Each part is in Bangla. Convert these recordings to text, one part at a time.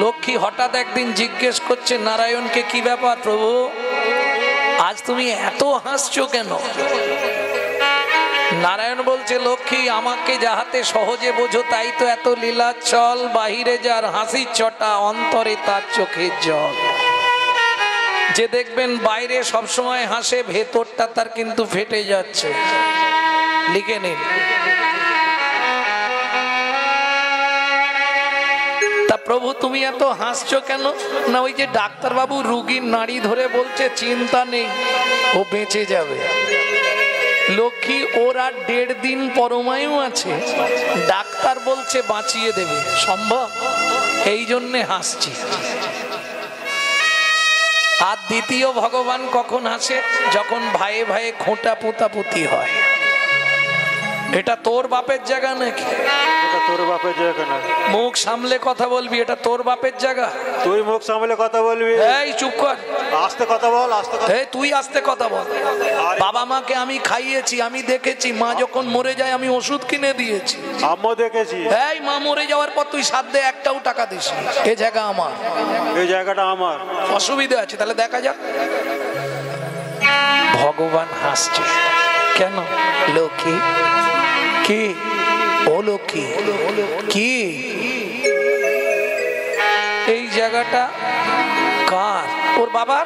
লক্ষ্মী হঠাৎ একদিন জিজ্ঞেস করছে নারায়ণকে, কি ব্যাপার প্রভু, আজ তুমি এত হাসছো কেন? নারায়ণ বলছে, লক্ষ্মী, আমাকে যাহাতে সহজে বোঝো তাই তো এত লীলাচ্ছল, বাহিরে যার হাসির ছটা, অন্তরে তার চোখের জল। যে দেখবেন বাইরে সবসময় হাসে, ভেতরটা তার কিন্তু ফেটে যাচ্ছে। লিখে নিন। তা প্রভু তুমি এত হাসছো কেন? না ওই যে ডাক্তারবাবু রুগীর নাড়ি ধরে বলছে চিন্তা নেই, ও বেঁচে যাবে। লক্ষ্মী, ওর আর 1.5 দিন পরমায়ু আছে, ডাক্তার বলছে বাঁচিয়ে দেবে, সম্ভব? এই জন্যে হাসছি। আর দ্বিতীয় ভগবান কখন হাসে? যখন ভাইয়ে ভাইয়ে খোঁটা পোতাপুতি হয়। এটা তোর বাপের জায়গা নাকি? এটা তোর বাপের জায়গা না। মুখ সামলে কথা বলবি, এটা তোর বাপের জায়গা। তুই মুখ সামলে কথা বলবি। এই চুপ কর, আস্তে কথা বল, আস্তে কথা। এই তুই আস্তে কথা বল। বাবা মাকে আমি খাইয়েছি, আমি দেখেছি, মা যখন মরে যায় আমি ওষুধ কিনে দিয়েছি। আম্মু দেখেছি। এই মা মরে যাওয়ার পর তুই সাধ্যে একটাও টাকা দিস, এই জায়গা আমার, এই জায়গাটা আমার। অসুবিধা আছে, তাহলে দেখা যাক। ভগবান হাসছে কেন? লক্ষ্মী কি? ও লক্ষ্মী কি? এই জায়গাটা কার? ওর বাবার।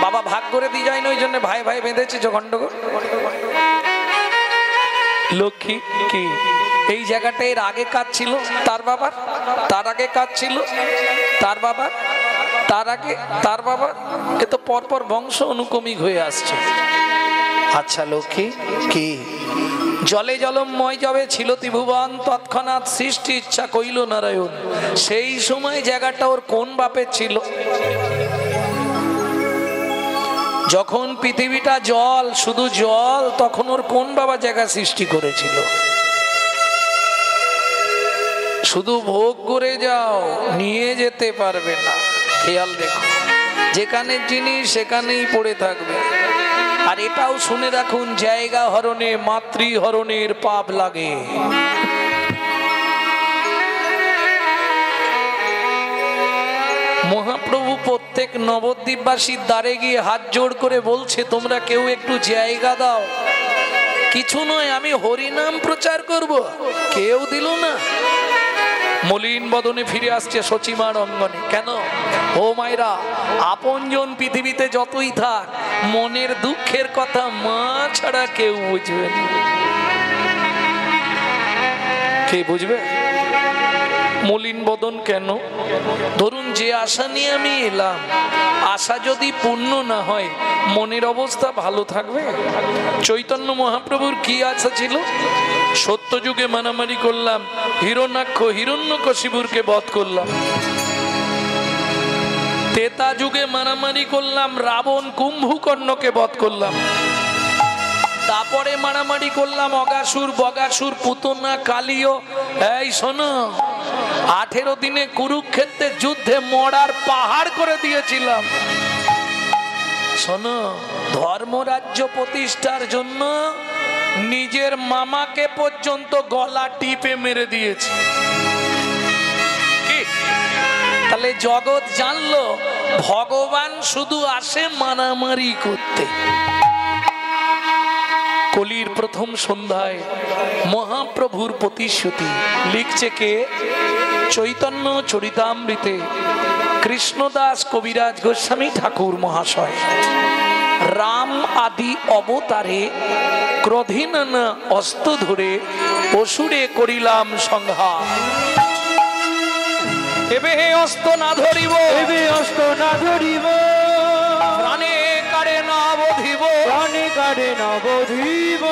বাবা ভাগ করে দিয়ে যায় না, ওই জন্য ভাই ভাই বেঁধেছে গন্ডগোল। লক্ষ্মী কি? এই জায়গাটা এর আগে কাজ ছিল তার বাবার, তার আগে কাজ ছিল তার বাবার, তার আগে তার বাবার। এ তো পরপর বংশ অনুক্রমিক হয়ে আসছে। আচ্ছা লক্ষ্মী কি? জলে জলময় যবে ছিল ত্রিভুবন, তৎক্ষণাৎ সৃষ্টি ইচ্ছা কইল নারায়ণ। সেই সময় জায়গাটা ওর কোন বাপের ছিল? যখন পৃথিবীটা জল, শুধু জল, তখন ওর কোন বাবা জায়গা সৃষ্টি করেছিল? শুধু ভোগ করে যাও, নিয়ে যেতে পারবে না। খেয়াল রেখো, যেখানে জিনিস সেখানেই পড়ে থাকবে। আর এটাও শুনে রাখুন, জায়গা হরণে মাতৃ হরণের পাপ লাগে। মহাপ্রভু প্রত্যেক নবদ্বীপবাসীর দ্বারে গিয়ে হাত জোড় করে বলছে, তোমরা কেউ একটু জায়গা দাও। কিছু নয়, আমি হরিনাম প্রচার করব। কেউ দিল না। মলিন বদনে ফিরে আসছে সচিমার অঙ্গনে। কেন? ও মায়েরা, আপনজন পৃথিবীতে যতই থাক, মনের দুঃখের কথা মা ছাড়া কেউ বুঝবে না। কে বুঝবে? মলিন বদন কেন? ধরুন যে আশা নিয়ে আমি এলাম, আশা যদি পূর্ণ না হয়, মনের অবস্থা ভালো থাকবে? চৈতন্য মহাপ্রভুর কি আশা ছিল? সত্য যুগে মারামারি করলাম, হিরণ্যাক্ষ হিরণ্যকশিপুরকে বধ করলাম। ত্রেতা যুগে মারামারি করলাম, রাবণ কুম্ভকর্ণকে বধ করলাম। তারপরে মারামারি করলাম অগাসুর বগাসুর পুতনা কালীয়। এই শোনো, 18 দিনে কুরুক্ষেত্রের যুদ্ধে মরার পাহাড় করে দিয়েছিলাম। শোনো, ধর্মরাজ্য প্রতিষ্ঠার জন্য নিজের মামাকে পর্যন্ত গলা টিপে মেরে দিয়েছে। তাহলে জগৎ জানলো ভগবান শুধু আসে মারামারি করতে। কলির প্রথম সন্ধ্যায় মহাপ্রভুর প্রতিশ্রুতি লিখছে কে? চৈতন্য চরিতামৃতে কৃষ্ণদাস কবিরাজ গোস্বামী ঠাকুর মহাশয়। রাম আদি অবতারে ক্রোধীন অস্ত্র ধরে অসুরে করিলাম সংহার। এবে অস্ত্র না ধরিব, এবে অস্ত্র না ধরিব, প্রাণে কারে না বধিব, প্রাণে কারে না বধিব।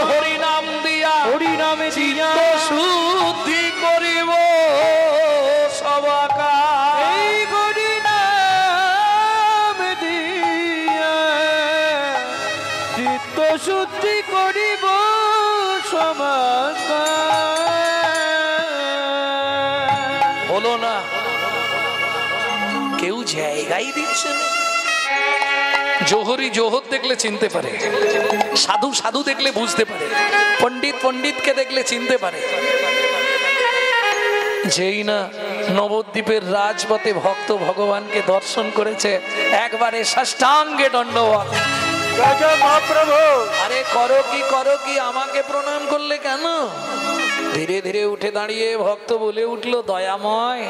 হরিনাম দিয়া, হরিনামে দিয়া শুদ্ধি করিব সবাকার। এই হরিনাম দিয়া চিত্ত শুদ্ধি করিব সবাকার। হলো না, কেউ জায়গায় দিচ্ছে না। জোহরি জোহর দেখলে চিনতে পারে, সাধু সাধু দেখলে বুঝতে পারে, পণ্ডিত পণ্ডিতকে দেখলে চিনতে পারে। যেই না নবদ্বীপের রাজপথে ভক্ত ভগবানকে দর্শন করেছে, একবারে সাষ্টাঙ্গে দণ্ডবত। মহাপ্রভু আরে করো কি আমাকে প্রণাম করলে কেন? ধীরে ধীরে উঠে দাঁড়িয়ে ভক্ত বলে উঠলো, দয়াময়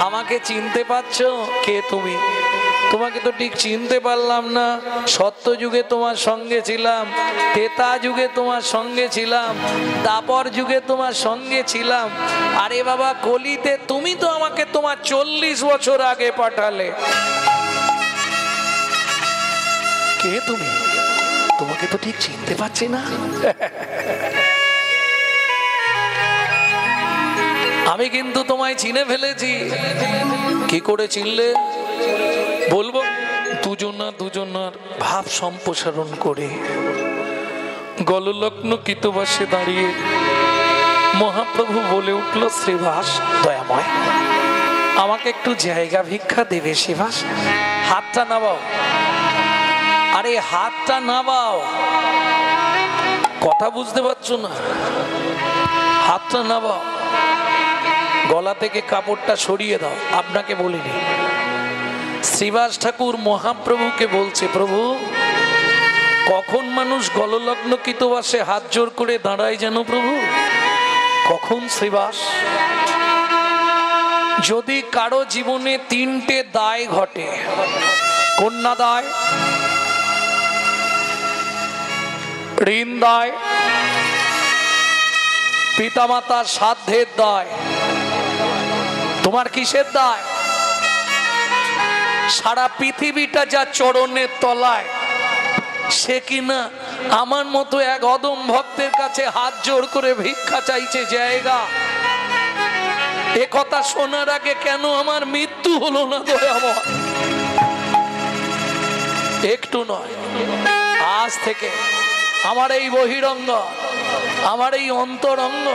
আমাকে চিনতে পারছো? কে তুমি? তোমাকে তো ঠিক চিনতে পারলাম না। সত্য যুগে তোমার সঙ্গে ছিলাম, ত্রেতা যুগে তোমার সঙ্গে ছিলাম, দাপর যুগে তোমার সঙ্গে ছিলাম, আরে বাবা কলিতে তুমি তো আমাকে তোমার 40 বছর আগে পাঠালে। কে তুমি? তোমাকে তো ঠিক চিনতে পারছি না। আমি কিন্তু তোমায় চিনে ফেলেছি। কি করে চিনলে? বলবো, দুজনার ভাব সম্প্রসারণ করে গললগ্ন কৃতবাসে দাঁড়িয়ে মহাপ্রভু বলে উঠল, শ্রীবাস দয়াময় আমাকে একটু জায়গা ভিক্ষা দেবে শ্রীবাস? হাতটা নামাও। আরে হাতটা নামাও, কথা বুঝতে পারছো না? হাতটা নামাও, গলা থেকে কাপড়টা সরিয়ে দাও। আপনাকে বলিনি। শ্রীবাস ঠাকুর মহাপ্রভুকে বলছে, প্রভু কখন মানুষ গললগ্ন কৃতবাসে হাত জোর করে দাঁড়ায় যেন প্রভু? কখন শ্রীবাস? যদি কারো জীবনে 3টে দায় ঘটে। কন্যা দায়, ঋণ দায়, পিতামাতার শ্রাদ্ধের দায়। তোমার কিসের দায়? সারা পৃথিবীটা যা চরণের তলায়, সে কিনা আমার মতো এক অদম ভক্তের কাছে হাত জোর করে ভিক্ষা চাইছে জায়গা। এ কথা শোনার আগে কেন আমার মৃত্যু হলো না দয়াময়? একটু নয়, আজ থেকে আমার এই বহিরঙ্গ, আমার এই অন্তরঙ্গ,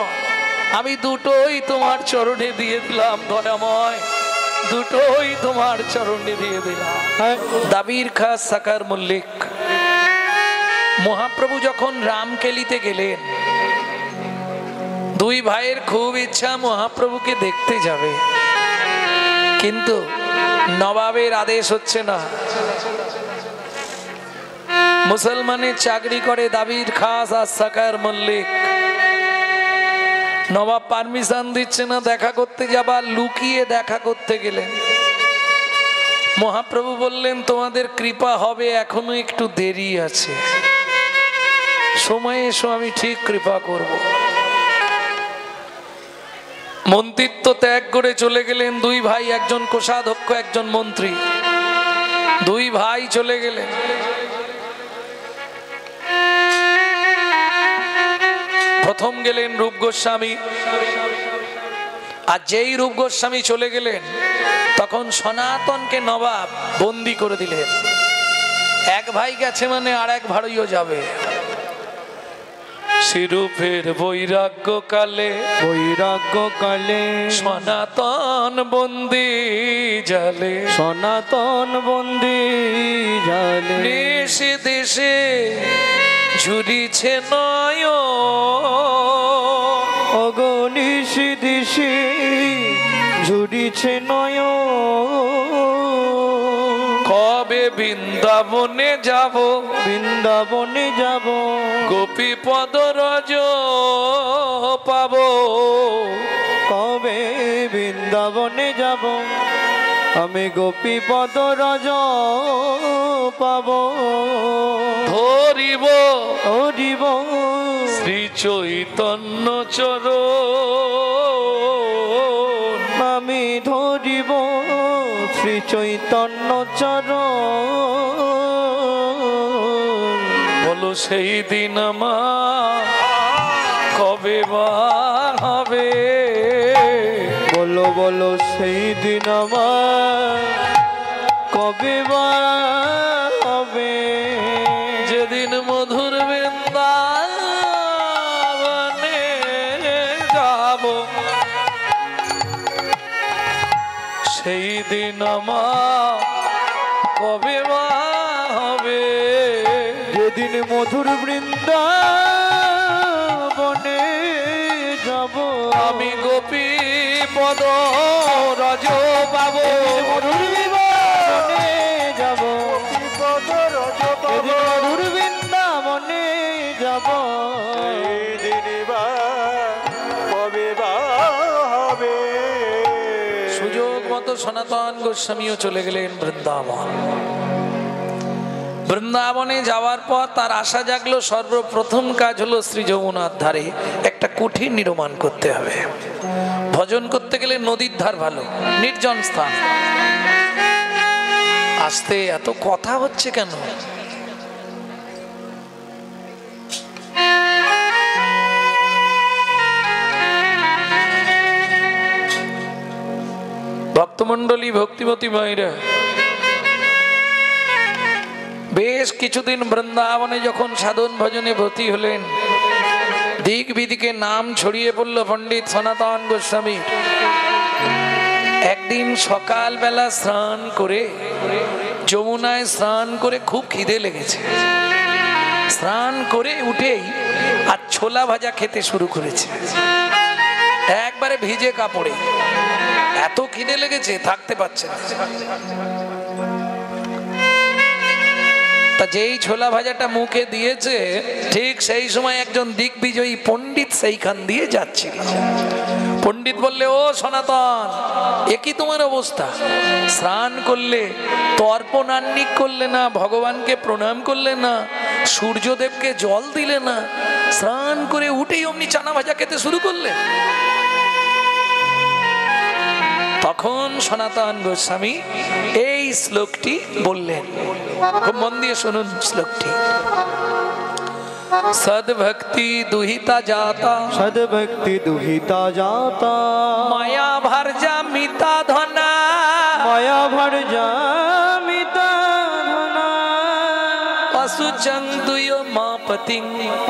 আমি দুটোই তোমার চরণে দিয়ে দিলাম দয়াময়, দুটোই তোমার চরণে দিয়ে দিলাম। দাবির খাস সাকার মল্লিক মহাপ্রভু যখন রামকেলিতে গেলেন, দুই ভাইয়ের খুব ইচ্ছা মহাপ্রভুকে দেখতে যাবে, কিন্তু নবাবের আদেশ হচ্ছে না। মুসলমানের চাকরি করে দাবির খাস আর সাকার মল্লিক, নবাব পারমিশন দিচ্ছে না দেখা করতে যাবার। লুকিয়ে দেখা করতে গেলেন। মহাপ্রভু বললেন, তোমাদের কৃপা হবে, এখনো একটু দেরি আছে, সময় এসো আমি ঠিক কৃপা করব। মন্ত্রিত্ব ত্যাগ করে চলে গেলেন দুই ভাই, একজন কোষাধ্যক্ষ একজন মন্ত্রী। দুই ভাই চলে গেলেন। প্রথম গেলেন রূপ গোস্বামী, আর যেই রূপ গোস্বামী চলে গেলেন তখন সনাতনকে নবাব বন্দি করে দিলেন। এক ভাই গেছে মানে আর এক ভাইও যাবে। শ্রীরূপের বৈরাগ্য কালে সনাতন বন্দি জালে, সনাতন বন্দি জালে, দেশে দেশে ঝুরিছে নয়ন, অগণিস দিশে ঝুরিছে নয়ন। কবে বৃন্দাবনে যাব, বৃন্দাবনে যাব, গোপী পদ রজ পাব। কবে বৃন্দাবনে যাব, আমি গোপী পদ রজ পাব। ধরিব ধরিব শ্রী চৈতন্য চরণ, আমি ধরিব শ্রী চৈতন্য চরণ। বলো সেই দিন আমার কবে বা হবে, বলো বলো সেই দিন আমার কবে বা হবে। যেদিন মধুর বৃন্দাবনে যাব, সেই দিন আমার কবে বা হবে। সেদিন মধুর বৃন্দাবনে যাব আমি গোপী পদ রজ পাবো। মধুর বৃন্দাবনে যাব সেদিন মধুর বৃন্দাবনে যাব সুযোগ মতো সনাতন গোস্বামীও চলে গেলেন বৃন্দাবন। বৃন্দাবনে যাওয়ার পর তার আশা জাগলো, সর্বপ্রথম কাজ হলো শ্রী যমুনার ধারে একটা কুঠি নির্মাণ করতে হবে। ভজন করতে গেলে নদীর ধার ভালো, নির্জন স্থান। আসতে এত কথা হচ্ছে কেন? ভক্তমণ্ডলী, ভক্তিমতী মায়েরা, বেশ কিছুদিন বৃন্দাবনে যখন সাধন ভজনে ব্রতী হলেন, দিক বিদিকে নাম ছড়িয়ে পড়ল পণ্ডিত সনাতন গোস্বামী। একদিন সকালবেলা স্নান করে, যমুনায় স্নান করে খুব খিদে লেগেছে। স্নান করে উঠেই আর ছোলা ভাজা খেতে শুরু করেছে, একবারে ভিজে কাপড়ে। এত খিদে লেগেছে, থাকতে পারছে না। তা যেই ছোলা ভাজাটা মুখে দিয়েছে, ঠিক সেই সময় একজন দিগ্বিজয়ী পণ্ডিত সেইখান দিয়ে যাচ্ছিল। পণ্ডিত বললে, ও সনাতন, একই তোমার অবস্থা? স্নান করলে, তর্পণান্নিক করলে না, ভগবানকে প্রণাম করলে না, সূর্যদেবকে জল দিলে না, স্নান করে উঠেই অমনি চানা ভাজা খেতে শুরু করলে। তখন সনাতন গোস্বামী এই শ্লোকটি বললেন, খুব মন দিয়ে শুনুন শ্লোকটি। সদ্ভক্তি দুহিতা জাতা, সদ্ভক্তি দুহিতা জাতা, মায়া ভার্যা মিতা ধনা, মায়া ভার্যা মিতা ধনা, অসুচং দুয় মাপতিং,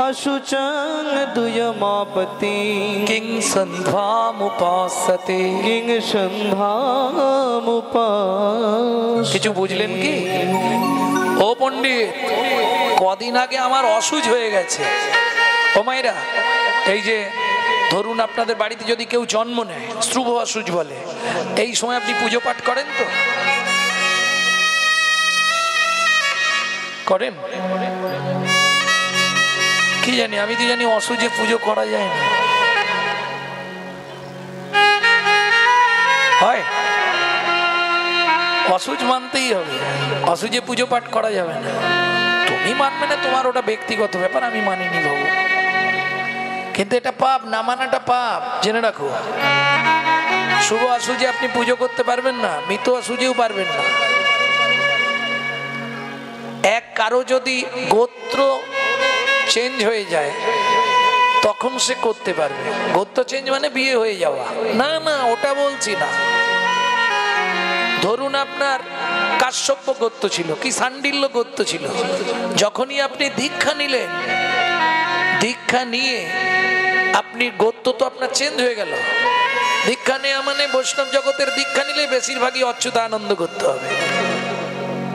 অসুচং দুয় মাপতিং, কিং সন্ধ্যামুপাসতে, কিং সন্ধ্যামুপাস। কিছু বুঝলেন কি? ও পণ্ডিত, কদিন আগে আমার অসুজ হয়ে গেছে। ও মায়েরা, এই যে ধরুন আপনাদের বাড়িতে যদি কেউ জন্ম নেয়, শ্রুভ অসুজ বলে, এই সময় আপনি পুজো পাঠ করেন তো? করেন? কি জানি, আমি তো জানি অসুজে পুজো করা যায় না। হয়? অসুজ মানতেই হবে, অসুজে পুজো পাঠ করা যাবে না। তুমি মানবে না, তোমার ওটা ব্যক্তিগত ব্যাপার, আমি মানিনি বাবু। কিন্তু এটা পাপ, না মানাটা পাপ, জেনে রাখো। শুভ অসুজে আপনি পুজো করতে পারবেন না, মৃত অসুজেও পারবেন না। এক কারো যদি গোত্র চেঞ্জ হয়ে যায়, তখন সে করতে পারবে। গোত্র চেঞ্জ মানে বিয়ে হয়ে যাওয়া না, না ওটা বলছি না। ধরুন আপনার কাশ্যপ গোত্র ছিল, কি সান্ডিল্য গোত্র ছিল, যখনই আপনি দীক্ষা নিলেন, দীক্ষা নিয়ে আপনি গোত্র তো আপনার চেঞ্জ হয়ে গেল। দীক্ষা নেওয়া মানে বৈষ্ণব জগতের দীক্ষা নিলে বেশিরভাগই অচ্যুতানন্দ করতে হবে,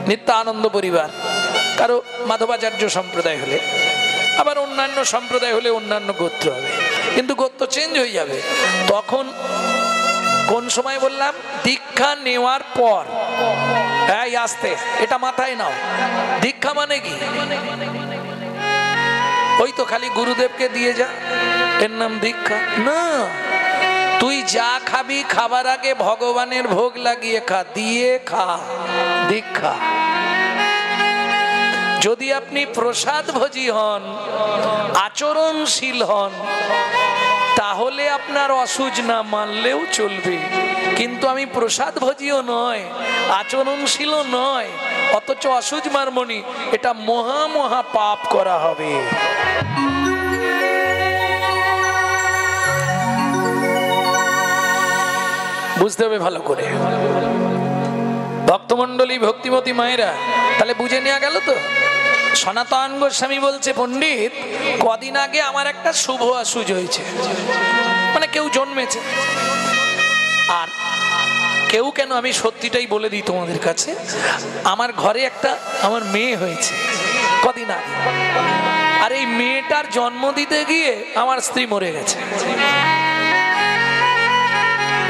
নিত্যানন্দ পরিবার, কারো মাধবাচার্য সম্প্রদায় হলে, আবার অন্যান্য সম্প্রদায় হলে অন্যান্য গোত্র হবে, কিন্তু গোত্র চেঞ্জ হয়ে যাবে। তখন কোন সময় বললাম? দীক্ষা নেওয়ার পর। এই আসতে, এটা মাথায় নাও। দীক্ষা মানে কি? ওই তো খালি গুরুদেবকে দিয়ে যা, এর নাম দীক্ষা না। তুই যা খাবি, খাবার আগে ভগবানের ভোগ লাগিয়ে খা, দিয়ে খা, দীক্ষা। যদি আপনি প্রসাদ ভোজী হন, আচরণশীল হন, তাহলে আপনার অসুজ না মানলেও চলবে। কিন্তু আমি প্রসাদ ভোজীও নয়, আচরণশীলও নয়, অথচ অসুজ মারমনি, এটা মহা মহা পাপ করা হবে। বুঝতে হবে ভালো করে। ভক্তমণ্ডলী, ভক্তিমতী মায়েরা, তাহলে বুঝে নেওয়া গেল তো? সনাতন গোস্বামী বলছে, পণ্ডিত, কদিন আগে আমার একটা শুভ অসুজ হয়েছে, মানে কেউ জন্মেছে। আর কেউ কেন, আমি সত্যিটাই বলে দিই তোমাদের কাছে, আমার ঘরে একটা আমার মেয়ে হয়েছে। কদিন আগে। আর এই মেয়েটার জন্ম দিতে গিয়ে আমার স্ত্রী মরে গেছে।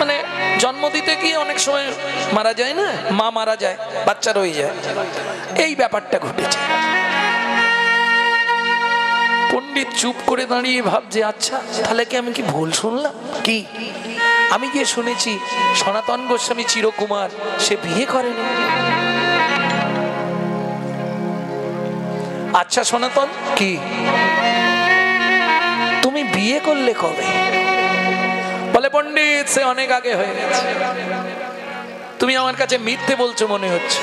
মানে জন্ম দিতে গিয়ে অনেক সময় মারা যায় না, মা মারা যায়, বাচ্চা রয়ে যায়, এই ব্যাপারটা ঘটেছে। পণ্ডিত চুপ করে দাঁড়িয়ে ভাবছে, আচ্ছা তাহলে কি আমি কি ভুল শুনলাম? কি আমি গিয়ে শুনেছি সনাতন গোস্বামী চিরকুমার সে বিয়ে করেনি। আচ্ছা সনাতন, কি তুমি বিয়ে করলে কবে? বলে পণ্ডিত সে অনেক আগে হয়ে গেছে। তুমি আমার কাছে মিথ্যে বলছো মনে হচ্ছে।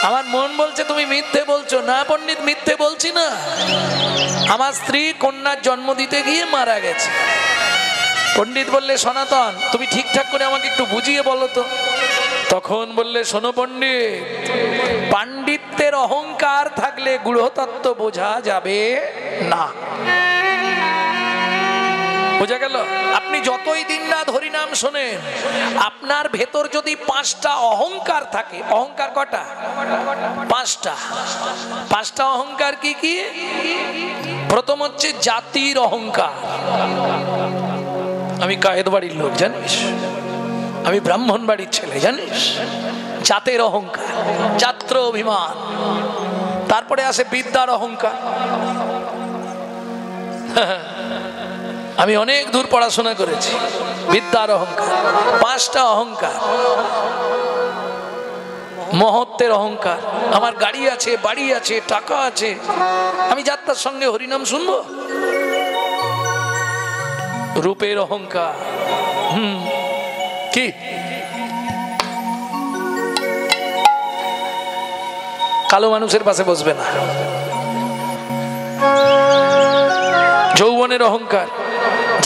আমার মন বলছে তুমি মিথ্যে বলছো। না পণ্ডিত, মিথ্যে বলছি না, আমার স্ত্রী কন্যার জন্ম দিতে গিয়ে মারা গেছে। পণ্ডিত বললে সনাতন তুমি ঠিকঠাক করে আমাকে একটু বুঝিয়ে বলো তো। তখন বললে শোনো পণ্ডিত, পাণ্ডিত্যের অহংকার থাকলে গূঢ়তত্ত্ব বোঝা যাবে না। বোঝা গেল? আপনি যতই দিন রাত হরিনাম শোনেন, আপনার ভেতর যদি 5টা অহংকার থাকে, অহংকার কটা? 5টা। 5টা অহংকার কি কি? প্রথম হচ্ছে জাতির অহংকার। আমি কায়েদ বাড়ির লোক জানিস, আমি ব্রাহ্মণ বাড়ির ছেলে জানিস। জাতের অহংকার, জাত্র অভিমান। তারপরে আসে বিদ্যার অহংকার, আমি অনেক দূর পড়াশোনা করেছি, বিদ্যার অহংকার। 5টা অহংকার। মহত্বের অহংকার, আমার গাড়ি আছে, বাড়ি আছে, টাকা আছে, আমি যাত্রার সঙ্গে হরিনাম শুনবো। রূপের অহংকার, কি কালো মানুষের পাশে বসবে না। যৌবনের অহংকার,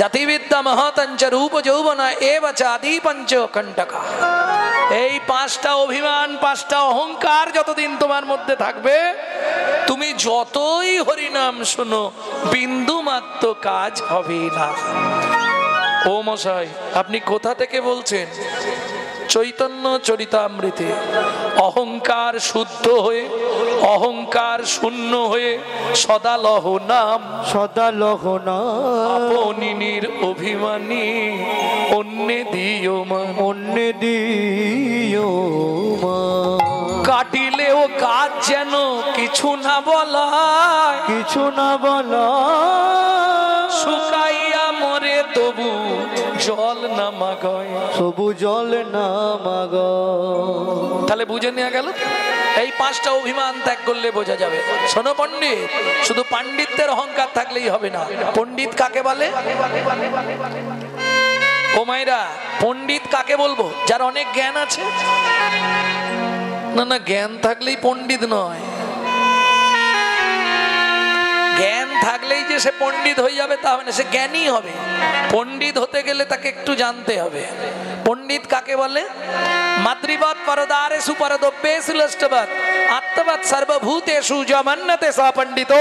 জাতিবিদ্যা মহতঞ্চ রূপ যৌবনা এব চাদি পঞ্চ কণ্টকা। এই 5টা অভিমান, 5টা অহংকার যতদিন তোমার মধ্যে থাকবে, তুমি যতই হরিনাম শোনো বিন্দু মাত্র কাজ হবে না। ও মশাই আপনি কোথা থেকে বলছেন? চৈতন্য চরিতামৃতে অহংকার শুদ্ধ হয়ে, অহংকার শূন্য হয়ে সদা লহ নাম, সদা লহ নাম। আপনির অভিমানী অন্যে দিও মান, অন্যে দিও মান। কাটিলেও কাজ যেন কিছু না বলা, কিছু না বলা। শুকাইয়া মরে তবু জল না মাগয়, তবু জল না মাগয়। তাহলে বুঝে নেওয়া গেল। এই 5টা অভিমান ত্যাগ করলে বোঝা যাবে। শোনো পণ্ডিত, শুধু পাণ্ডিত্যের অহংকার থাকলেই হবে না। পণ্ডিত কাকে বলে? ও মায়েরা, পণ্ডিত কাকে বলবো? যার অনেক জ্ঞান আছে? না না, জ্ঞান থাকলেই পণ্ডিত নয়। জ্ঞান থাকলেই যে সে পণ্ডিত হয়ে যাবে তা হবে না, সে জ্ঞানী হবে। পণ্ডিত হতে গেলে তাকে একটু জানতে হবে। পণ্ডিত কাকে বলে? মাতৃবৎ পরদারেষু পরদব্যেষু লষ্টবৎ আত্মবৎ সর্বভূতেষু যমন্যতে স পণ্ডিতো।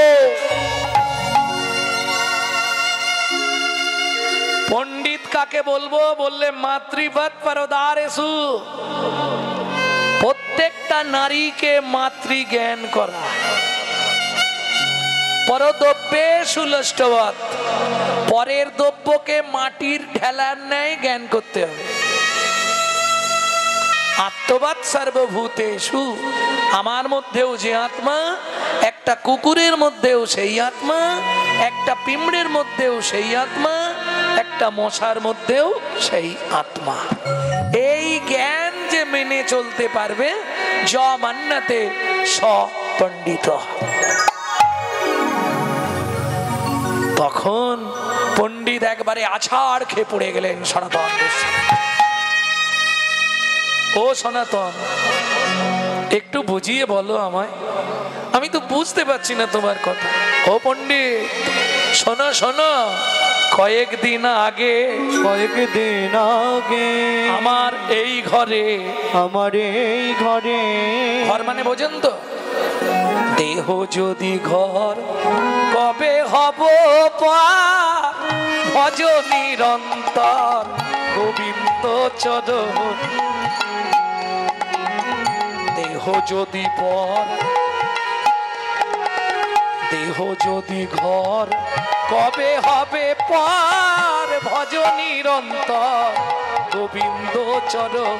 পণ্ডিত কাকে বলবো? বললে মাতৃবৎ পরদারেষু, প্রত্যেকটা নারীকে মাতৃ জ্ঞান করা। পরদ্রব্যেষু লষ্টবৎ, পরের দ্রব্যকে মাটির ঢেলার ন্যায় জ্ঞান করতে হবে। আত্মবাদ সর্বভূতেষু, আমার মধ্যেও যে আত্মা, একটা কুকুরের মধ্যেও সেই আত্মা, একটা পিঁমড়ের মধ্যেও সেই আত্মা, একটা মশার মধ্যেও সেই আত্মা। এই জ্ঞান যে মেনে চলতে পারবে, য মান্যতে স পণ্ডিত। তখন পণ্ডিত একবারে আছাড় খেয়ে পড়ে গেলেন সনাতন। ও সনাতন, একটু বুঝিয়ে বলো আমায়, আমি তো বুঝতে পারছি না তোমার কথা। ও পণ্ডিত শোনো শোনো, কয়েকদিন আগে আমার এই ঘরে, ঘর মানে বোঝেন তো, দেহ যদি ঘর কবে হব পার, ভজ নিরন্তর গোবিন্দ চরণ। দেহ যদি পর দেহ যদি ঘর কবে হবে পার ভজ নিরন্তর গোবিন্দ চরণ।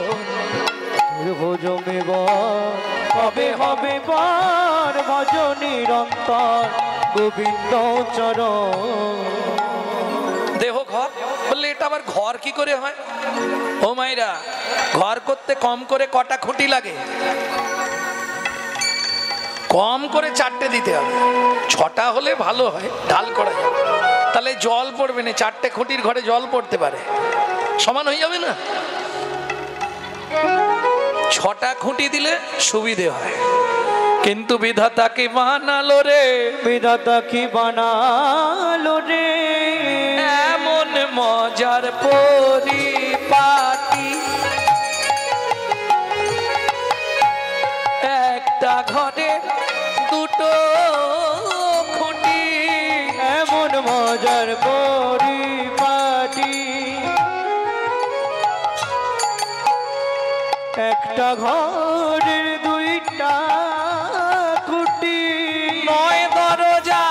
দেহ জমিবার কবে হবে পার ভজ নিরন্তর গোবিন্দ চরণ। দেহ ঘর বললে এটা আবার ঘর কি করে হয়? ও মাইরা, ঘর করতে কম করে কটা খুঁটি লাগে? কম করে 4টে দিতে হবে। 6টা হলে ভালো হয়, ঢাল করা যাবে, তাহলে জল পড়বে না। 4টে খুঁটির ঘরে জল পড়তে পারে, সমান হয়ে যাবে না? 6টা খুঁটি দিলে সুবিধে হয়। কিন্তু বিধাতা কি বানালো রে, বিধাতা কি বানালো রে, এমন মজার পরিপাটি একটা ঘরে দুটো খুঁটি। এমন মজার পরিপাটি একটা ঘরের 2টা খুঁটি। 9 দরজা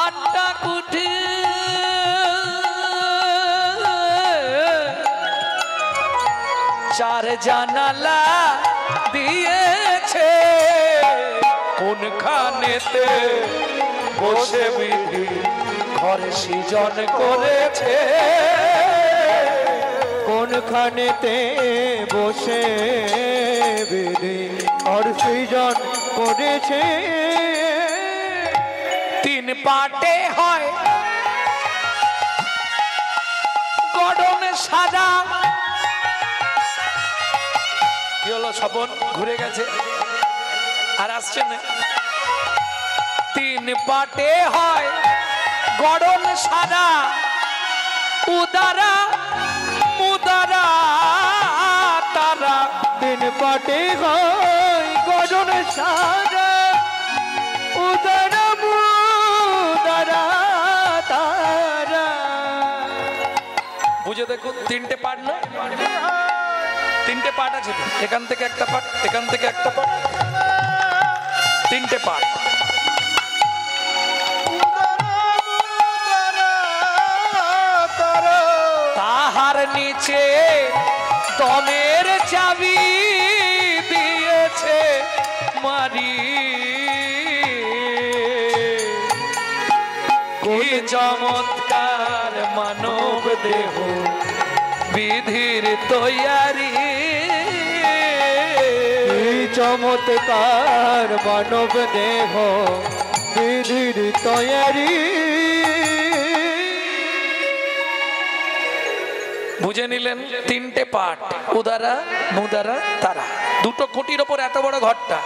8টা কুঠি, 4 জানালা দিয়েছে, কোনখানেতে বসে বিধি ঘর সৃজন করেছে। কোনখানেতে বসে বিধি ঘর সৃজন করেছে। 3 পাটে হয় গড়ন সাজা। কি হলো, স্বপন ঘুরে গেছে আর আসছে না? 3 পাটে হয় গড়ন সাজা, উদারা মুদারা তারা। 3 পাটে হয় গড়ন সাজা, উদারা মুদারা তারা। বুঝে দেখুন, 3টে পাট না? 3টে পাট আছে তো, এখান থেকে একটা পাট, এখান থেকে একটা পাট, 3টে পাট। তাহার নিচে দমের চাবি দিয়েছে মারি। কি চমৎকার মানব দেহ বিধির তৈয়ারি। কি চমৎকার মানব দেহ বিধির তৈয়ারি। বুঝে নিলেন? 3টে পাট, উদারা মুদারা তারা। 2টো খুঁটির ওপর এত বড় ঘরটা।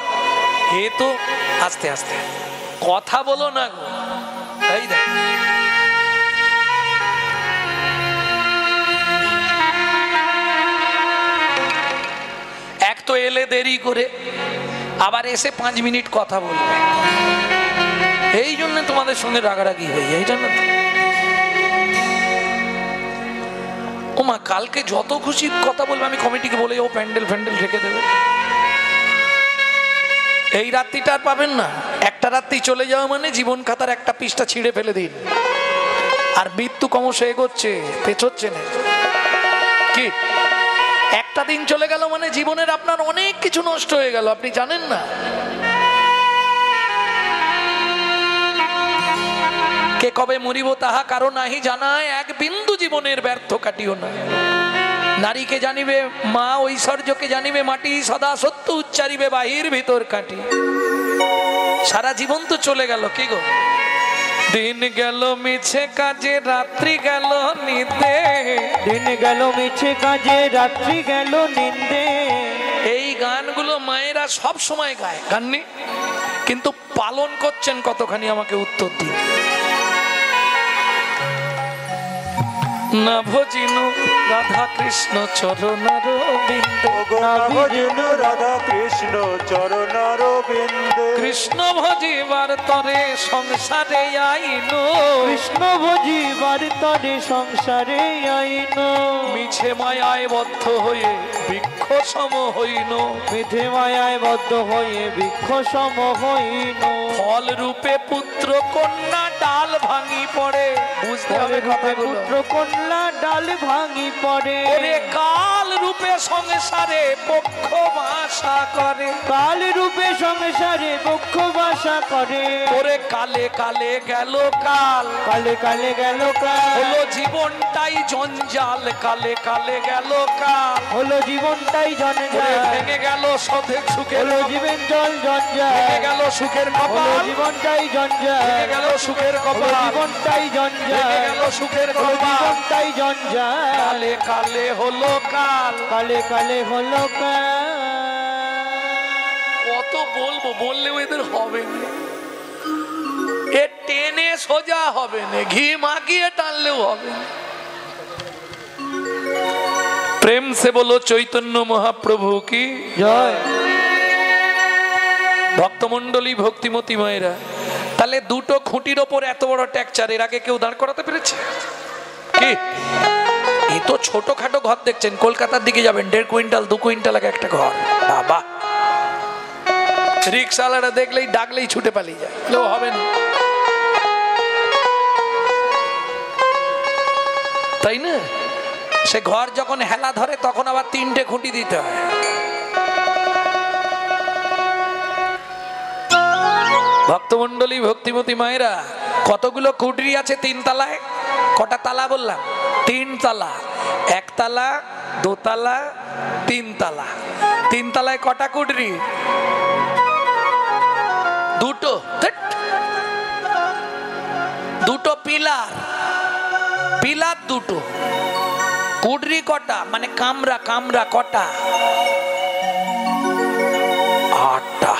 এ তো আস্তে আস্তে কথা বলো না গো। এই দেখ, এক তো এলে দেরি করে, আবার এসে 5 মিনিট কথা বলবে। এই জন্য তোমাদের সঙ্গে রাগারাগি হয়ে যায়। এই জন্য ও মা, কালকে যত খুশি কথা বলবে আমি কমিটিকে বলে ও প্যান্ডেল ফ্যান্ডেল ঢেকে দেবে। এই রাত্রিটা আর পাবেন না। একটা রাত্রি চলে যাওয়া মানে জীবন খাতার একটা পৃষ্ঠা ছিঁড়ে ফেলে দিন। আর মৃত্যু ক্রমশ এগোচ্ছে, পেছোচ্ছে না কি? একটা দিন চলে গেল মানে জীবনের আপনার অনেক কিছু নষ্ট হয়ে গেল, আপনি জানেন না। কে কবে মরিব তাহা কারো নাহি জানায়, এক বিন্দু জীবনের ব্যর্থ কাটিও না। নারীকে জানিবে মা, ঐশ্বর্যকে জানিবে মাটি, সদা সত্য উচ্চারিবে বাহির ভিতর কাটি। সারা জীবন তো চলে গেল, কি গো? দিন গেল মিছে কাজে, রাত্রি গেল নিন্দে। দিন গেল মিছে কাজে, রাত্রি গেল নিন্দে। এই গানগুলো মায়েরা সব সময় গায়, গাননি? কিন্তু পালন করছেন কতখানি আমাকে উত্তর দিন। না ভজিনু রাধা কৃষ্ণ চরণার বিন্দে, না ভজিনু রাধা কৃষ্ণ চরণার বিন্দে। কৃষ্ণ ভজিবার তরে সংসারে আইন, কৃষ্ণ ভজিবার তরে সংসারে আইন, মিছে মায়ায় বদ্ধ হয়ে বৃক্ষ সম হইন, মিথে মায়ায় বদ্ধ হয়ে বৃক্ষ সম হইন, ফল রূপে পুত্র কন্যা ডাল ভাঙি পড়ে। বুঝতে হবে কথাগুলো। পুত্র কন্যা ডাল ভাঙি পড়ে, ওরে কাল রূপে সংসারে পক্ষ বাসা করে, কাল রূপে সংসারে পক্ষ বাসা করে, ওরে কালে কালে গেল কাল, কালে কালে গেল কাল, হলো জীবনটাই জঞ্জাল, কালে কালে গেল কাল, হলো জীবনটাই ওরে জঞ্জাল, ভেঙে গেল সধে সুখের হলো জীবন জল জঞ্জাল, ভেঙে গেল সুখের হলো কপাল, জীবনটাই জঞ্জাল, ভেঙে গেল সুখের হলো কপাল, জীবনটাই ভেঙে জঞ্জাল, গেল সুখের হলো কপাল, জীবনটাই জঞ্জাল, কালে কালে হলো কাল। কালে কালে হলো কাল। কত বলবো, বললেও এদের হবে না, এ টেনে সোজা হবে না, ঘি মাখিয়ে টানলেও হবে না। প্রেম সে বলো চৈতন্য মহাপ্রভু কি জয়। ভক্তমন্ডলী ভক্তিমতী মায়েরা, তাহলে দুটো খুঁটির ওপর এত বড় ট্যাকচার এর আগে কেউ দাঁড় করাতে পেরেছে কি? এই তো ছোটখাটো ঘর দেখছেন, কলকাতার দিকে যাবেন 1.5 কুইন্টাল 2 কুইন্টাল একটা ঘর, বাবা রিক্সাওয়ালারা দেখলেই ডাকলেই ছুটে পালিয়ে যায়, কেউ হবে না, তাই না? সে ঘর যখন হেলা ধরে তখন আবার 3টে খুঁটি দিতে হয়। ভক্তমন্ডলী ভক্তিমতী মায়েরা, কতগুলো খুঁটি আছে 3 তলায়? কটা তালা বললাম? 3 তালা, 1 তালা 2 তালা 3 তালা। 3 তলায় কটা খুঁটি? 2টো। দুটো পিলার, পিলার 2টো। কুডরি কটা? মানে কামরা, কামরা কটা? 8টা।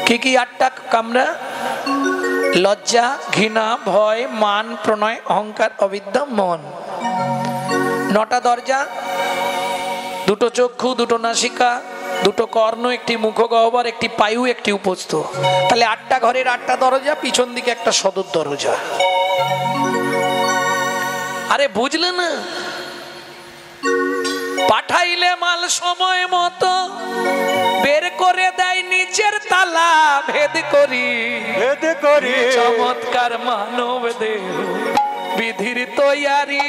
কি কি 8টা কামরা? লজ্জা, ঘৃণা, ভয়, মান, প্রণয়, অহংকার, অবিদ্যা, মন। 9টা দরজা, 2টো চক্ষু, 2টো নাসিকা, 2টো কর্ণ, 1টি মুখগহ্বর, 1টি পায়ু, 1টি উপস্থ। তাহলে 8টা ঘরের 8টা দরজা, পিছন দিকে একটা সদর দরজা। আরে বুঝলে না? পাঠাইলে মাল সময় মতো বের করে দেয় নিচের তালা, ভেদ করি ভেদ করি চমৎকার মানব দেহ বিধির তৈয়ারি,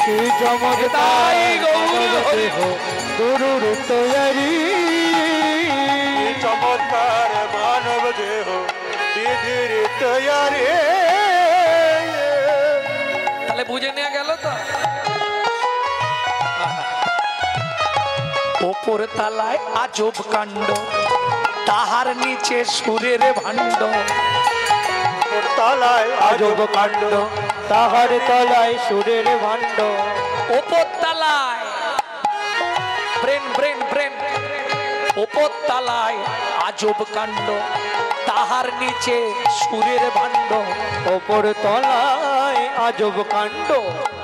কি চমৎকার মানব দেহ গুরুর তৈয়ারি, চমৎকার মানব দেহ বিধির তৈয়ারি। তাহলে বুঝে নেওয়া গেল তো? ওপর তালায় আজব কাণ্ড, তাহার নিচে সুরের ভাণ্ড, তলায় আজব কাণ্ড, তাহার তলায় সুরের ভাণ্ড। ওপর তালায় ব্রেন ব্রেন ব্রেন, ওপর তালায় আজব কাণ্ড, তাহার নিচে সুরের ভাণ্ড। ওপর তলায় আজব কাণ্ড,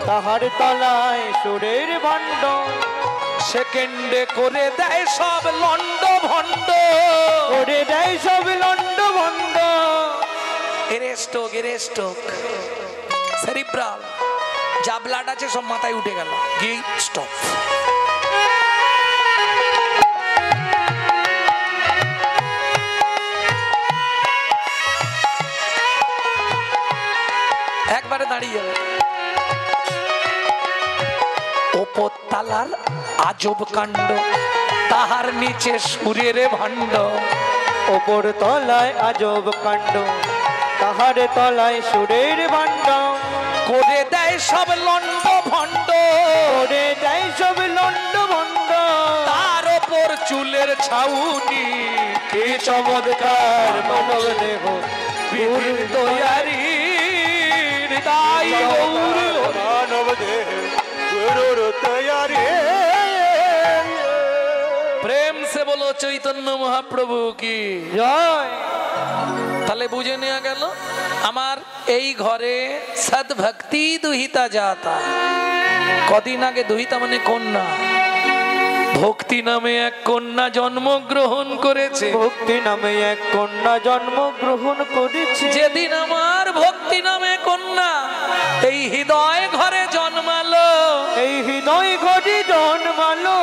তাহার তলায় সুরের ভাণ্ড। সেকেন্ডে করে দেয় সব লন্ড ভণ্ড, করে দেয় সব লন্ড ভণ্ড। এরেস্টোক এরেস্টোক সেরিব্রাল যা ব্লাড আছে সব মাথায় উঠে গেল, গিয়ে স্টপ। একবারে দাঁড়িয়ে যাবে। ওপর তালার আজব কাণ্ড, তাহার নিচে সুরের ভাণ্ড। ওপর তলায় আজব কাণ্ড, তাহার তলায় সুরের ভাণ্ড। করে দেয় সব লন্ড ভণ্ড, করে দেয় সব লন্ড ভণ্ড। তার ওপর চুলের ছাউনি, কি চমৎকার মানব দেহ বিধির তৈয়ারি, তাই গৌর মানব দেহ গুরুর তৈয়ারি। প্রেম সে বলো চৈতন্য মহাপ্রভু কি জয়। তাহলে বুঝে নেওয়া গেল আমার এই ঘরে সদ্ভক্তি দুহিতা যাতা। কদিন আগে দুহিতা মানে কন্যা, ভক্তি নামে এক কন্যা জন্মগ্রহণ করেছে। ভক্তি নামে এক কন্যা জন্মগ্রহণ করেছে। যেদিন আমার ভক্তি নামে কন্যা এই হৃদয় ঘরে জন্মালো, এই হৃদয় ঘরে জন্মালো,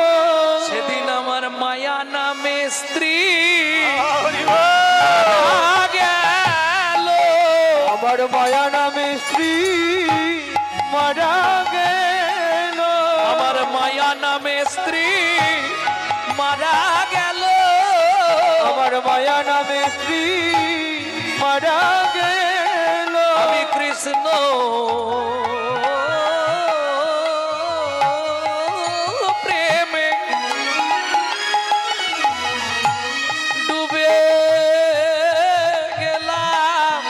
সেদিন আমার মায়া নামে স্ত্রী গেল। আমার মায়া নামে স্ত্রী মারা গেল। আমার মায়া নামে স্ত্রী মারা গেল। আমার মায়া নামে স্ত্রী মারা গেল। আমি কৃষ্ণ প্রেমে ডুবে গেলাম।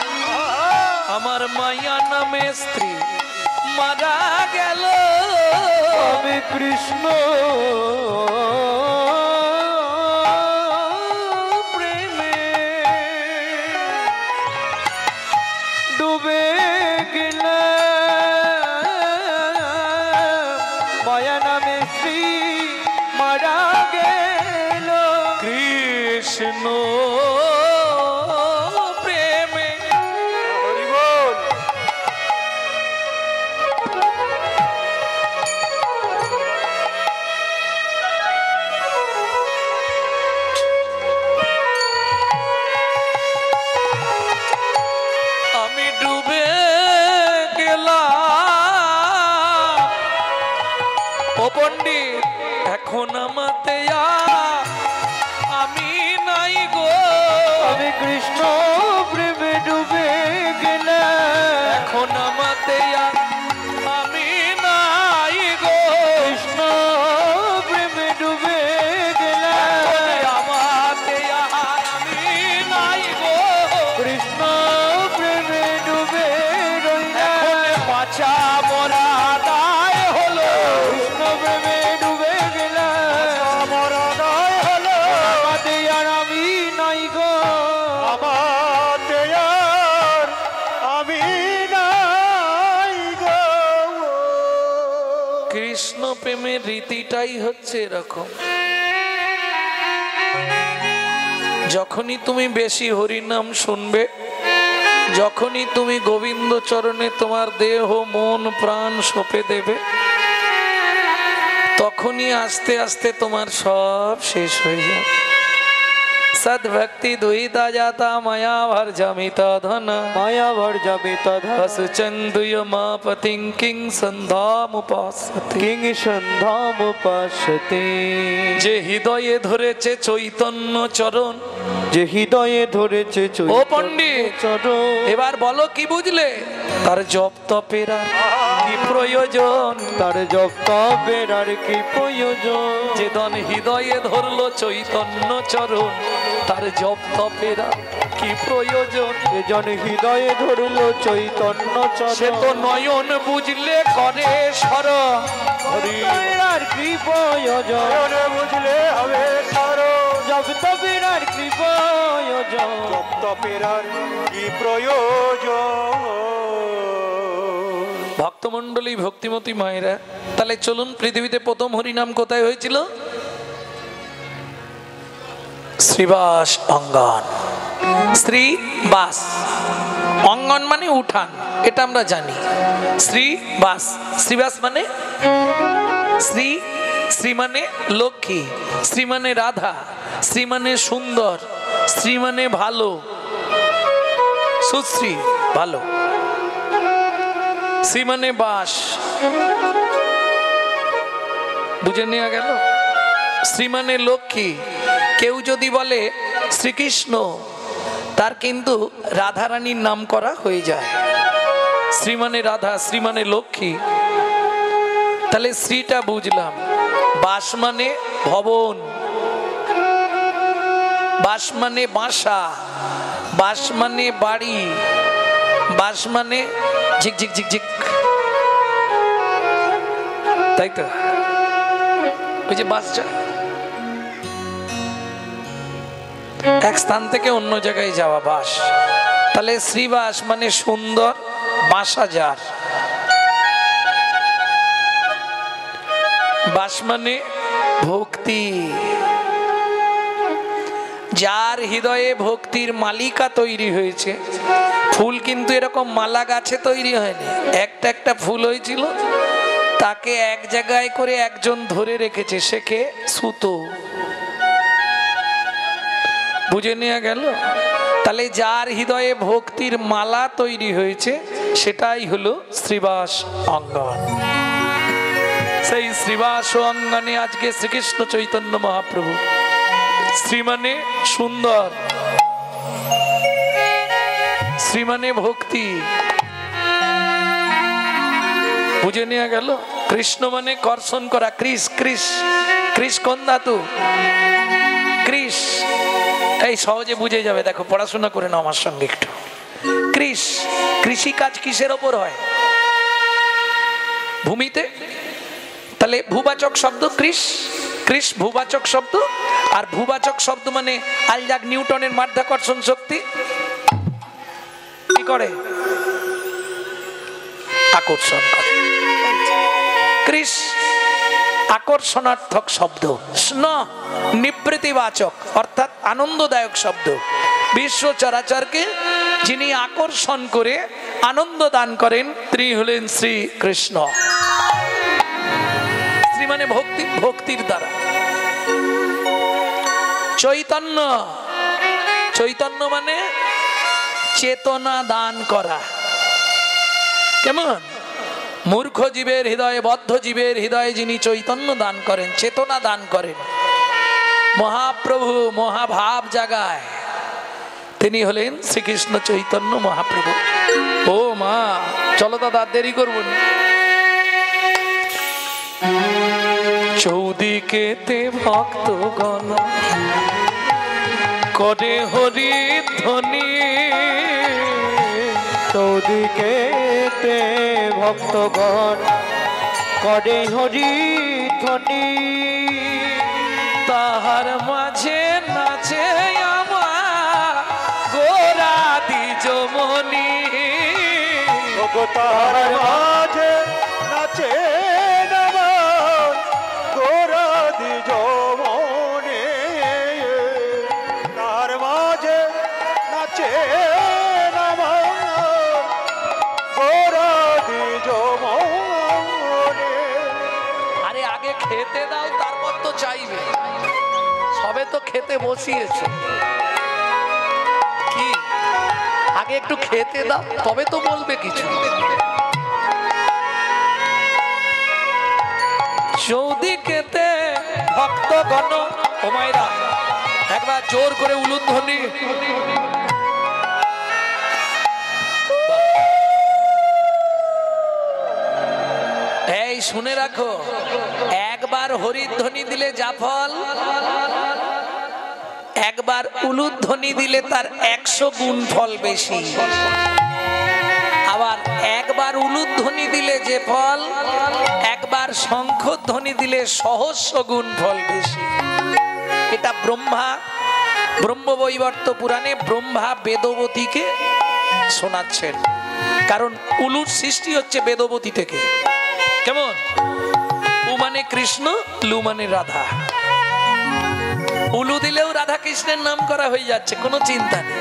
আমার মায়া নামে স্ত্রী মারা গেল। আমি কৃষ্ণ প্রেমে ডুবে গেলাম। মায়া নামে স্ত্রী মারা গেল। কৃষ্ণ প্রেমে আমি ডুবে গেলাম। ও পণ্ডিত, এখন আমাতে আমি নাই গো। আমি কৃষ্ণ প্রেমে ডুবে গেলাম। এখন আমাতে আমি নাই গো। কৃষ্ণ প্রেমে ডুবে গেলাম। আমাতে আমি নাই গো। কৃষ্ণ প্রেমে ডুবে রইলাম। এখন বাঁচা মরা দায় হলো। কৃষ্ণ প্রেমে ডুবে গেলাম। মরণয় হলো। আমাতে আর আমি নাই গো। আমাতে আর আমি নাই গো। কৃষ্ণ প্রেমের রীতিটাই হচ্ছে এরকম। যখনই তুমি বেশি হরিনাম শুনবে, যখনই তুমি গোবিন্দ চরণে তোমার দেহ মন প্রাণ সঁপে দেবে, তখনই আস্তে আস্তে তোমার সব শেষ হয়ে যাবে। সদ্ভক্তি দুইতা যাতা মায়া ভর জমিতা ধন মায়া ভর যাবে তধা হসচন্দুয় মা পতিং কিং সন্ধামুপাসতে। কিং সন্ধামুপাসতে। যে হৃদয়ে ধরেছে চৈতন্য চরণ, যে হৃদয়ে ধরেছে ও পণ্ডিত, চরণ। এবার বলো কি বুঝলে? তার জপ তপের আর কি প্রয়োজন? তার জপ তপের আর কি প্রয়োজন? যে দন হৃদয়ে ধরলো চৈতন্য চরণ, তার জপ তপের আর কি প্রয়োজন? এজন হৃদয়ে ধরলো চৈতন্য সে চরণ। তো নয়ন বুঝলে করে স্মরণ। হরির আর কি প্রয়োজন? বুঝলে হবে সারণ। জপ তপের আর কি প্রয়োজন? জপ তপের আর কি প্রয়োজন? ভক্তমণ্ডলী, ভক্তিমতী মায়েরা, তাহলে চলুন, পৃথিবীতে প্রথম হরিনাম কোথায় হয়েছিল? শ্রীবাস অঙ্গন। শ্রীবাস অঙ্গন মানে উঠান, এটা আমরা জানি। শ্রীবাস, শ্রীবাস মানে শ্রী, শ্রী মানে লক্ষ্মী, শ্রী মানে রাধা, শ্রী মানে সুন্দর, শ্রী মানে ভালো, সুশ্রী ভালো, শ্রী মানে বাস। বুঝে নেওয়া গেল? শ্রী মানে লক্ষ্মী। কেউ যদি বলে শ্রীকৃষ্ণ, তার কিন্তু রাধারানীর নাম করা হয়ে যায়। শ্রী মানে রাধা, শ্রী মানে লক্ষ্মী। তাহলে শ্রীটা বুঝলাম। বাস মানে ভবন, বাস মানে বাসা, বাস মানে বাড়ি, বাস মানে ঝিক ঝিক ঝিক ঝিক, তাই তো? ওই যে বাসটা এক স্থান থেকে অন্য জায়গায় যাওয়া, বাস। তাহলে শ্রীবাস মানে সুন্দর বাসা যার। বাস মানে ভক্তি, যার হৃদয়ে ভক্তির মালিকা তৈরি হয়েছে। ফুল কিন্তু এরকম মালা গাছে তৈরি হয়নি, একটা একটা ফুল হয়েছিল, তাকে এক জায়গায় করে একজন ধরে রেখেছে, সে কে? সুতো। বুঝে নেওয়া গেল? তাহলে যার হৃদয়ে ভক্তির মালা তৈরি হয়েছে সেটাই হলো শ্রীবাস অঙ্গন। সেই শ্রীবাস অঙ্গনে আজকে শ্রীকৃষ্ণ চৈতন্য মহাপ্রভু, শ্রী মানে সুন্দর, শ্রী মানে ভক্তি, বুঝে নেওয়া গেল? কৃষ্ণ মানে কর্ষণ করা, কৃষ, কৃষ, কৃষ কোন ধাতু? কৃষ। এই সহজে বুঝে যাবে, দেখো পড়াশোনা করে নাও আমার সঙ্গে একটু। কৃষ, কৃষি কাজ কিসের ওপর হয়? ভূমিতে। তাহলে ভূবাচক শব্দ কৃষ, কৃষ ভূবাচক শব্দ। আর ভূবাচক শব্দ মানে আইজাক নিউটনের মাধ্যাকর্ষণ শক্তি কি করে? আকর্ষণ করে। কৃষ আকর্ষণার্থক শব্দ, স্ন নিবৃত্তিবাচক অর্থাৎ আনন্দদায়ক শব্দ। বিশ্ব চরাচরকে যিনি আকর্ষণ করে আনন্দ দান করেন তিনি হলেন শ্রী কৃষ্ণ। শ্রী মানে ভক্তি, ভক্তির দ্বারা। চৈতন্য, চৈতন্য মানে চেতনা দান করা। কেমন? মূর্খ জীবের হৃদয়ে, বদ্ধ জীবের হৃদয়ে যিনি চৈতন্য দান করেন, চেতনা দান করেন, মহাপ্রভু মহাভাব জাগায়, তিনি হলেন শ্রীকৃষ্ণ চৈতন্য মহাপ্রভু। ও মা, চলো দাদা, দেরি করব না। চৌদিকেতে ভক্তগণ করে হরি ধ্বনি, চৌদিকেতে ভক্তগণ করে হরি ধ্বনি, তাহার মাঝে নাচে আমার গোরা দ্বিজমণি। তাহার মাঝে নাচে আমার গোরা দ্বিজমণি, তাহার মাঝে নাচে আমার গোরা দ্বিজমণি। আরে আগে খেতে দাও, তারপর তো চাইবে। সবে তো খেতে বসিয়েছে, কি আগে একটু খেতে দাও, তবে তো বলবে কিছু। চৌদিকেতে ভক্তগণ, ও মায়েরা একবার জোর করে উলুধ্বনি। এই শুনে রাখো, একবার হরিধ্বনি দিলে যা ফল, একবার উলুধ্বনি দিলে তার 100 গুণ ফল বেশি। আবার একবার উলুধ্বনি দিলে যে ফল, একবার শঙ্খধ্বনি দিলে 100 গুণ ফল বেশি। এটা ব্রহ্মা ব্রহ্মবৈবর্ত পুরাণে ব্রহ্মা বেদবতীকে শোনাচ্ছেন। কারণ উলুর সৃষ্টি হচ্ছে বেদবতী থেকে। কেমন? উ মানে কৃষ্ণ, লু মানে রাধা। উলু দিলেও রাধা কৃষ্ণের নাম করা হয়ে যাচ্ছে, কোনো চিন্তা নেই।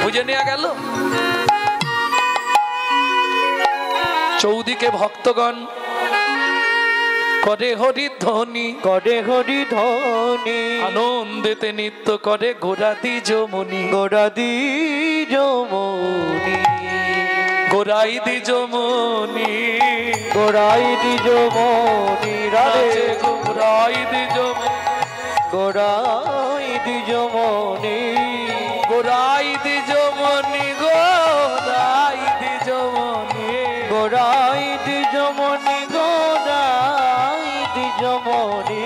বুঝে নেওয়া গেল? চৌদিকে ভক্তগণ করে হরি ধ্বনি, করে হরি ধ্বনি, আনন্দেতে নৃত্য করে গোরা দ্বিজমণি। গোরা দ্বিজমণি, গোরাই দ্বিজমণি, গোরাই দ্বিজমণি, রাধে গোরাই দ্বিজমণি, গোরাই দ্বিজমণি, গোরাই দ্বিজমণি, গোরাই দ্বিজমণি, গোরাই দ্বিজমণি, গোরাই দ্বিজমণি।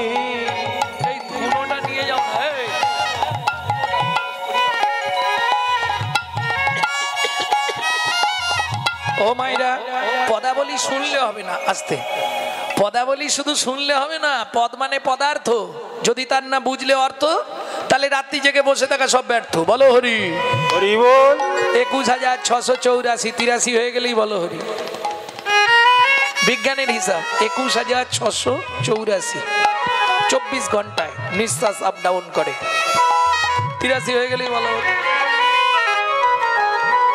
এই ধুনোটা নিয়ে যাও। ও মাইরা, পদাবলী শুনলে হবে না, আস্তে। পদাবলী শুধু শুনলে হবে না, পদ মানে পদার্থ, যদি তার না বুঝলে অর্থ, তাহলে রাত্রি জেগে বসে থাকা সব ব্যর্থ। বলো হরি হরি বল। 21,684 83 হয়ে গেলেই বলো হরি। বিজ্ঞানের হিসাব 21,684, 24 ঘন্টায় নিঃশ্বাস আপ ডাউন করে। 83 হয়ে গেলেই ভালো,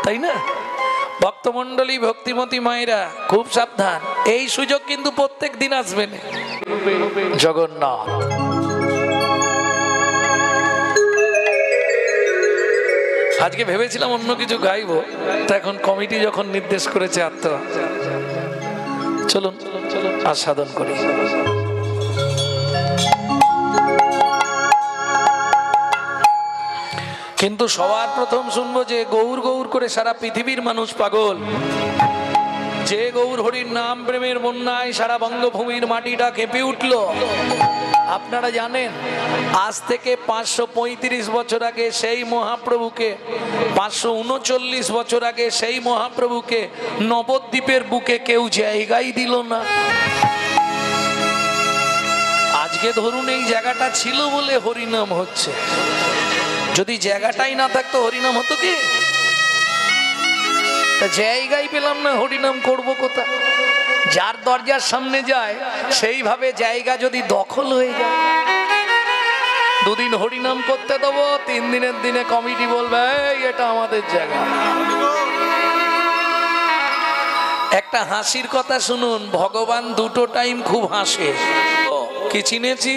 তাই না? ভক্তমণ্ডলী, ভক্তিমতী মায়েরা খুব সাবধান, এই সুযোগ কিন্তু প্রত্যেক দিন আসবে না। জগন্নাথ আজকে ভেবেছিলাম অন্য কিছু গাইবো, তা এখন কমিটি যখন নির্দেশ করেছে আত্মা, চলুন আস্বাদন করি। কিন্তু সবার প্রথম শুনবো যে গৌর গৌর করে সারা পৃথিবীর মানুষ পাগল, যে গৌর হরির নাম প্রেমের বন্যায় সারা বঙ্গভূমির মাটিটা কেঁপে উঠল। আপনারা জানেন আজ থেকে 535 বছর আগে সেই মহাপ্রভুকে, 539 বছর আগে সেই মহাপ্রভুকে নবদ্বীপের বুকে কেউ জায়গাই দিল না। আজকে ধরুন এই জায়গাটা ছিল বলে হরিনাম হচ্ছে, যদি জায়গাটাই না থাকতো হরিনাম হতো কি? জায়গাই পেলাম না, হরিনাম করব কোথা? যার দরজার সামনে যায় সেইভাবে জায়গা যদি দখল হয়ে যায়, দুদিন হরিনাম করতে দেবো, 3 দিনের দিনে কমিটি বলবে এটা আমাদের জায়গা। একটা হাসির কথা শুনুন, ভগবান দুটো টাইম খুব হাসে। কি চিনেছি?